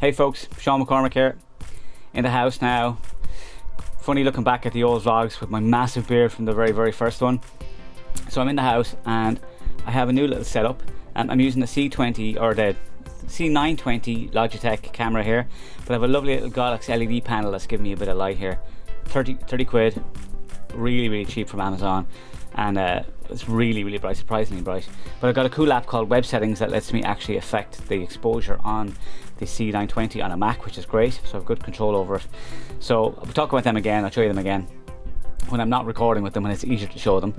Hey folks, Sean McCormick here, in the house now. Funny looking back at the old vlogs with my massive beard from the very first one. So I'm in the house and I have a new little setup. I'm using the C20 or the C920 Logitech camera here, but I have a lovely little Godox LED panel that's giving me a bit of light here. 30 quid, really cheap from Amazon, and it's really bright, surprisingly bright. But I've got a cool app called Web Settings that lets me actually affect the exposure on the C920 on a Mac, which is great, so I have good control over it. So I'll talk about them again, I'll show you them again when I'm not recording with them, when it's easier to show them.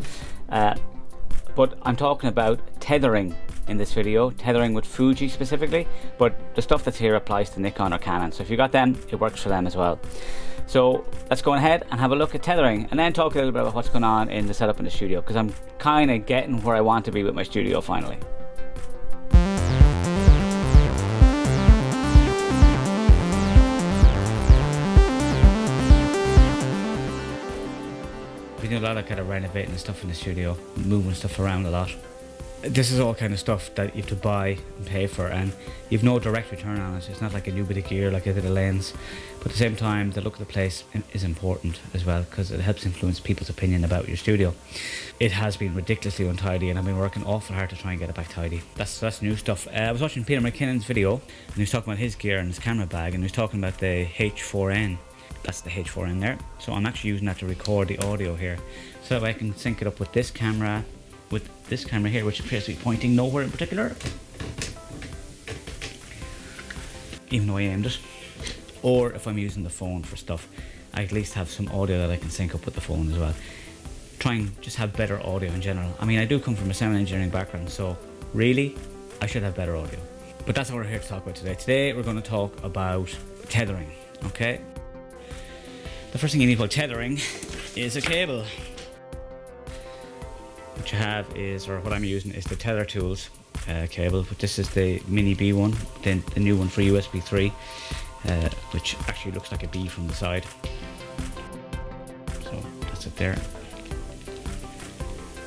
But I'm talking about tethering in this video, tethering with Fuji specifically, but the stuff that's here applies to Nikon or Canon, so if you got them, it works for them as well. So let's go ahead and have a look at tethering, and then talk a little bit about what's going on in the setup in the studio, because I'm kind of getting where I want to be with my studio finally. We do a lot of kind of renovating and stuff in the studio, moving stuff around a lot. This is all kind of stuff that you have to buy and pay for, and you've no direct return on it. It's not like a new bit of gear like I did a lens, but at the same time the look of the place is important as well, because it helps influence people's opinion about your studio. It has been ridiculously untidy and I've been working awful hard to try and get it back tidy. That's new stuff. I was watching Peter McKinnon's video and he was talking about his gear and his camera bag, and he was talking about the H4n. That's the H4n there. So I'm actually using that to record the audio here, so that I can sync it up with this camera here, which appears to be pointing nowhere in particular, even though I aimed it. Or if I'm using the phone for stuff, I at least have some audio that I can sync up with the phone as well. Try and just have better audio in general. I mean, I do come from a sound engineering background, so really I should have better audio. But that's what we're here to talk about today. Today we're going to talk about tethering, okay? The first thing you need for tethering is a cable. What you have is, or what I'm using is the Tether Tools cable, but this is the mini B one, then the new one for USB 3, which actually looks like a B from the side. So that's it there.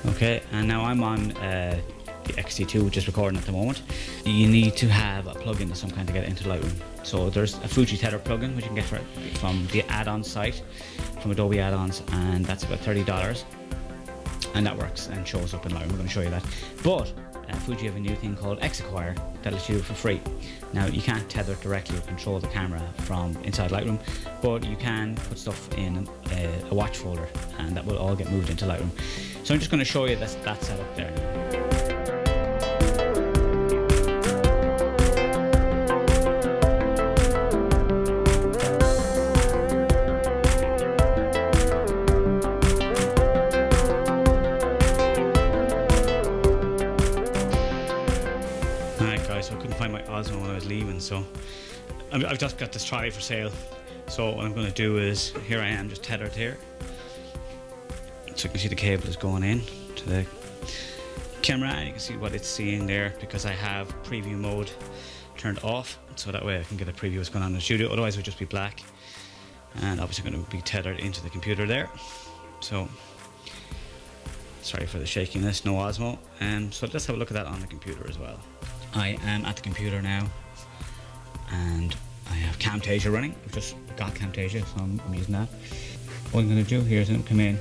Okay, and now I'm on the XT2, which is recording at the moment. You need to have a plug-in of some kind to get it into Lightroom. So there's a Fuji Tether plugin which you can get from the add-on site, from Adobe add-ons, and that's about $30. And that works and shows up in Lightroom. We're going to show you that. But Fuji have a new thing called X-Acquire that lets you do it for free. Now you can't tether directly or control the camera from inside Lightroom, but you can put stuff in a watch folder and that will all get moved into Lightroom. So I'm just going to show you that setup there now. So I couldn't find my Osmo when I was leaving, so I've just got this trolley for sale. So what I'm going to do is, here I am just tethered here, so you can see the cable is going in to the camera, and you can see what it's seeing there, because I have preview mode turned off, so that way I can get a preview of what's going on in the studio. Otherwise it would just be black, and obviously going to be tethered into the computer there. So sorry for the shakiness, no Osmo. So let's have a look at that on the computer as well. I am at the computer now, and I have Camtasia running. I've just got Camtasia, so I'm using that. What I'm going to do here is I'm going to come in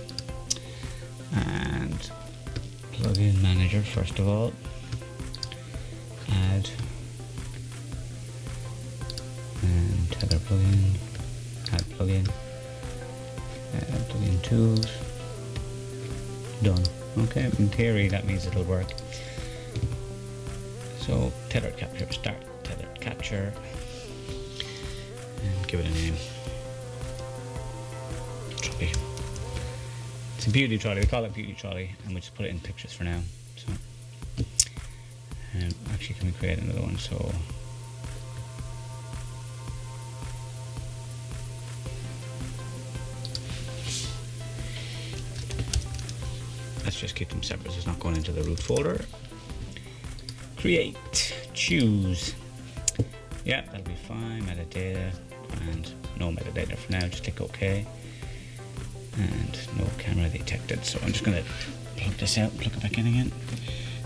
and plug in manager first of all, add and tether plugin, add plugin, add plugin tools, done. Okay, in theory that means it'll work. So tethered capture, start tethered capture, and give it a name. Trolley. It's a beauty trolley. We call it beauty trolley, and we just put it in pictures for now. So, actually, can we create another one? So, let's just keep them separate so it's not going into the root folder. Create, choose. Yeah, that'll be fine. Metadata, and no metadata for now. Just click OK. And no camera detected. So I'm just going to plug this out, plug it back in again.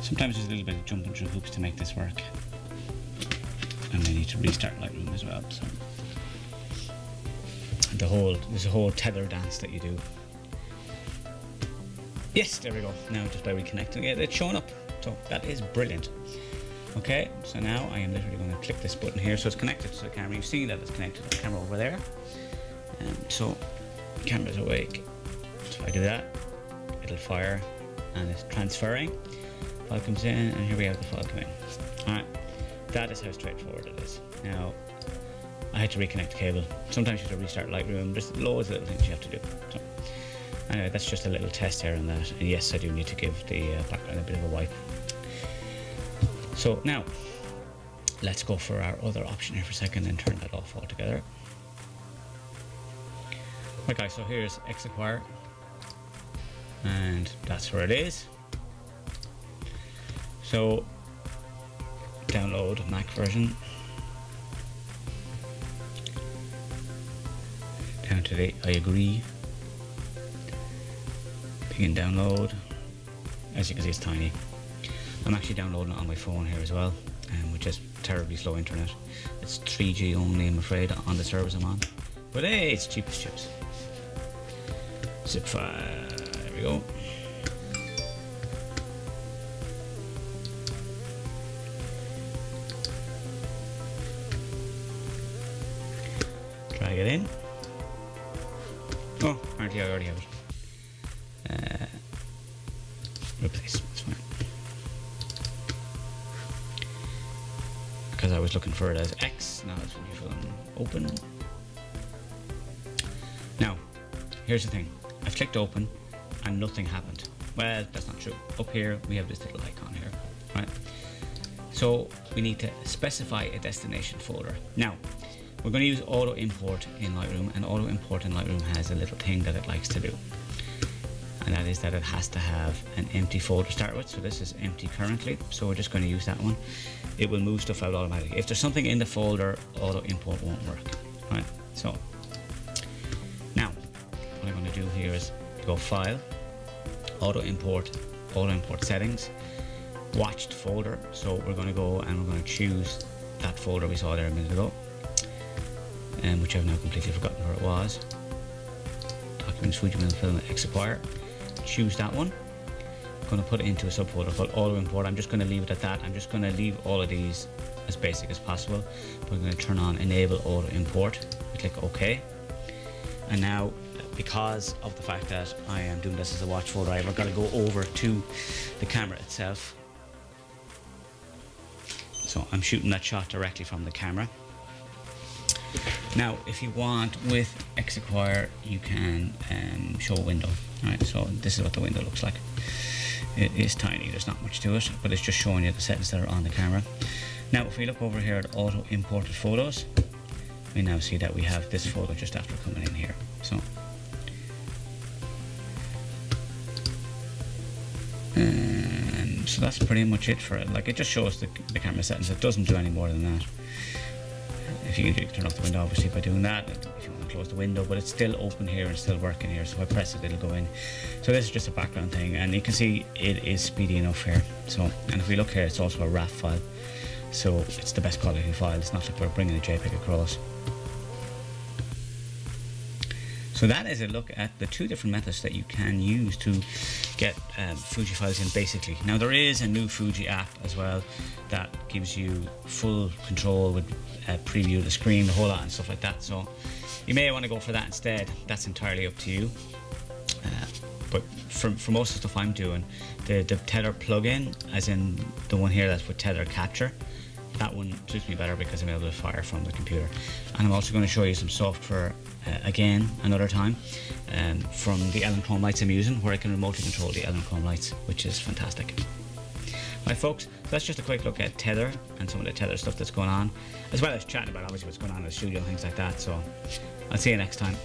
Sometimes there's a little bit of jumping through hoops to make this work. and I need to restart Lightroom as well. So there's a whole tether dance that you do. Yes, there we go. Now just by reconnecting it, it's showing up. So that is brilliant. Okay, so now I am literally going to click this button here, so it's connected to the camera. You've seen that it's connected to the camera over there. So the camera's awake. So if I do that, it'll fire, and it's transferring. File comes in, and here we have the file coming. Alright, that is how straightforward it is. Now, I had to reconnect the cable. Sometimes you have to restart Lightroom. There's loads of little things you have to do. So, anyway, that's just a little test here on that. And yes, I do need to give the background a bit of a wipe. So now, let's go for our other option here for a second and turn that off altogether. Right guys, so here's X-Acquire, and that's where it is. So download Mac version, down to the I agree, begin download. As you can see, it's tiny. I'm actually downloading it on my phone here as well, with just terribly slow internet. It's 3G only, I'm afraid, on the servers I'm on, but hey, it's cheap as chips. Zip file, there we go. Drag it in. Oh, apparently I already have it. Replace, that's fine. Because I was looking for it as X, now it's Fujifilm open. Now, here's the thing. I've clicked open and nothing happened. Well, that's not true. Up here, we have this little icon here, right? So we need to specify a destination folder. Now, we're going to use auto import in Lightroom, and auto import in Lightroom has a little thing that it likes to do. And that is that it has to have an empty folder to start with. So this is empty currently, so we're just going to use that one. It will move stuff out automatically. If there's something in the folder, auto import won't work. Right, so now what I'm going to do here is go File, auto import settings, watched folder. So we're going to go and we're going to choose that folder we saw there a minute ago, which I've now completely forgotten where it was. Documents, Fuji film, X-Acquire. Choose that one. I'm going to put it into a subfolder called auto import. I'm just going to leave it at that. I'm just going to leave all of these as basic as possible. We're going to turn on enable auto import. Click OK. And now, because of the fact that I am doing this as a watch folder, I've got to go over to the camera itself. So I'm shooting that shot directly from the camera. Now, if you want with X-Acquire, you can show a window. Right, so this is what the window looks like. It is tiny, there's not much to it, but it's just showing you the settings that are on the camera. Now, if we look over here at auto imported photos, we now see that we have this photo just after coming in here. So that's pretty much it for it. Like, it just shows the camera settings. It doesn't do any more than that. If you can turn off the window, obviously, by doing that. If you want to close the window, but it's still open here and still working here. So if I press it, it'll go in. So this is just a background thing, and you can see it is speedy enough here. So, and if we look here, it's also a RAW file. So it's the best quality file. It's not like we're bringing a JPEG across. So that is a look at the two different methods that you can use to get Fuji files in basically. Now there is a new Fuji app as well that gives you full control with preview of the screen, the whole lot and stuff like that. So you may want to go for that instead. That's entirely up to you. But for most of the stuff I'm doing, the Tether plugin, as in the one here that's with Tether Capture, that one suits me better because I'm able to fire from the computer. And I'm also going to show you some software again another time from the Chrome lights I'm using, where I can remotely control the Chrome lights, which is fantastic. Right folks, so that's just a quick look at Tether and some of the Tether stuff that's going on, as well as chatting about obviously what's going on in the studio and things like that. So I'll see you next time.